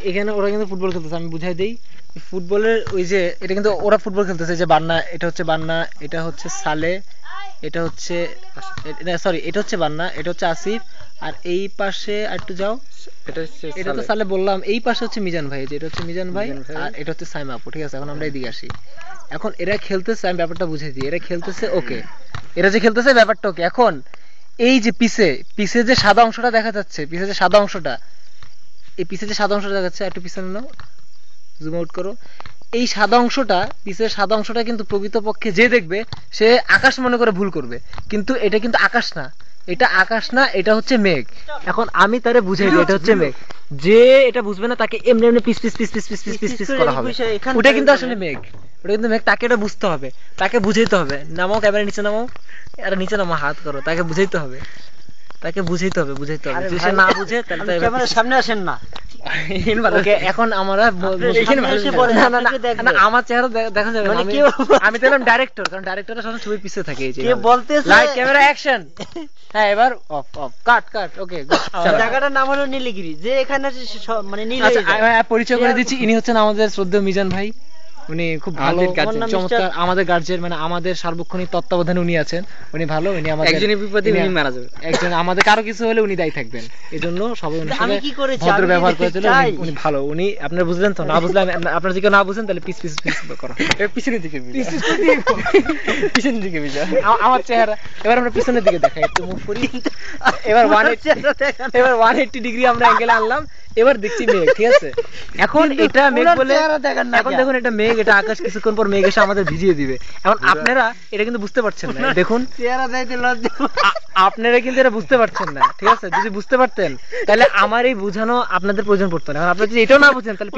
এখানে ওরা কিন্তু ফুটবল খেলতেছে, আমি বুঝাই দেই। ফুটবলের ওই যে এটা কিন্তু ওরা ফুটবল খেলতেছে, যে বান্না, এটা হচ্ছে বান্না, এটা হচ্ছে সালে, এটা হচ্ছে সরি, এটা হচ্ছে বান্না, এটা হচ্ছে আসিফ, আর এই পাশে আর একটু যাও, এটা তো সালে বললাম, এই পাশে হচ্ছে মিজান ভাই, যে এটা হচ্ছে মিজান ভাই, আর এটা হচ্ছে সাইমা আপু। ঠিক আছে, এখন আমরা এদিকে আসি। এখন এরা খেলতেছে, আমি ব্যাপারটা বুঝাই দিই, এরা খেলতেছে ওকে, এরা যে খেলতেছে ব্যাপারটা ওকে। এখন এই যে পিছে পিছে যে সাদা অংশটা দেখা যাচ্ছে, পিছে যে সাদা অংশটা, এই পিছে যে সাদা অংশটা দেখা যাচ্ছে, একটু পিছনে নাও, জুম আউট করো। এই সাদা অংশটা, পিছের সাদা অংশটা কিন্তু প্রকৃতপক্ষে যে দেখবে সে আকাশ মনে করে ভুল করবে, কিন্তু এটা কিন্তু আকাশ না, এটা আকাশ না, এটা হচ্ছে মেঘ। এখন আমি তারে বুঝাই দিই এটা হচ্ছে মেঘ, যে এটা বুঝবে না তাকে এমনি এমনি piece piece piece piece piece piece piece piece করা হবে, ওটা কিন্তু আসলে মেঘ, ওটা কিন্তু মেঘ, তাকে এটা বুঝতে হবে, তাকে বুঝাইতে হবে। নামাও, ক্যামেরা নিচে নামাও, আরে নিচে নামাও, হাত করো, তাকে বুঝাইতে হবে, তাকে বুঝাইতে হবে, বুঝাইতে হবে। যদি সে না বুঝে তাহলে ক্যামেরার সামনে আসেন না। এখন আমরা আমার চেহারা দেখা যাবে না, আমি তো ডাইরেক্টর, কারণ ডাইরেক্টররা সবসময় ছবির পিছে থাকে। এই যে বলতেছে লাইট ক্যামেরা অ্যাকশন, হ্যাঁ এবার অফ অফ কাট কাট, ওকে। জায়গাটার নাম হলো নীলগিরি, যে এখানে মানে নীল। আচ্ছা, পরিচয় করে দিচ্ছি, ইনি হচ্ছেন আমাদের শ্রদ্ধেয় মিজান ভাই, উনি খুব ভালো চমৎকার আমাদের গার্জিয়ান, মানে আমাদের সার্বক্ষণিক তত্ত্বাবধানে উনি আছেন, উনি ভালো, উনি আমাদের একজনের বিপদে উনি মারা যাবে, একজন আমাদের কারো কিছু হলে উনি দায়ী থাকবেন, এজন্য সবাই উনার সাথে ভদ্র ব্যবহার করেছিল, উনি ভালো, উনি আপনারা বুঝলেন তো? না বুঝলে আপনারা যদি না বুঝেন তাহলে পিস পিস পিস করো, পিছনের দিকে পিছনের দিকে আমার চেহারা। এবার আমরা পিছনের দিকে দেখাই, একটু মুখ করি, এবার 180 ডিগ্রি আমরা অ্যাঙ্গেলে আনলাম, এবার দেখছি মেঘ। ঠিক আছে, এখন এটা মেঘ বলে, এখন দেখুন এটা মেঘ, এটা আকাশ, কিছুক্ষণ পর মেঘ এসে আমাদের ভিজিয়ে দিবে। এখন আপনারা এটা কিন্তু বুঝতে পারছেন না, দেখুন আপনারা কিন্তু এটা বুঝতে পারছেন না। ঠিক আছে, যদি বুঝতে পারতেন তাহলে আমার এই বুঝানো আপনাদের প্রয়োজন পড়তো না। আপনারা যদি এটাও না বুঝেন তাহলে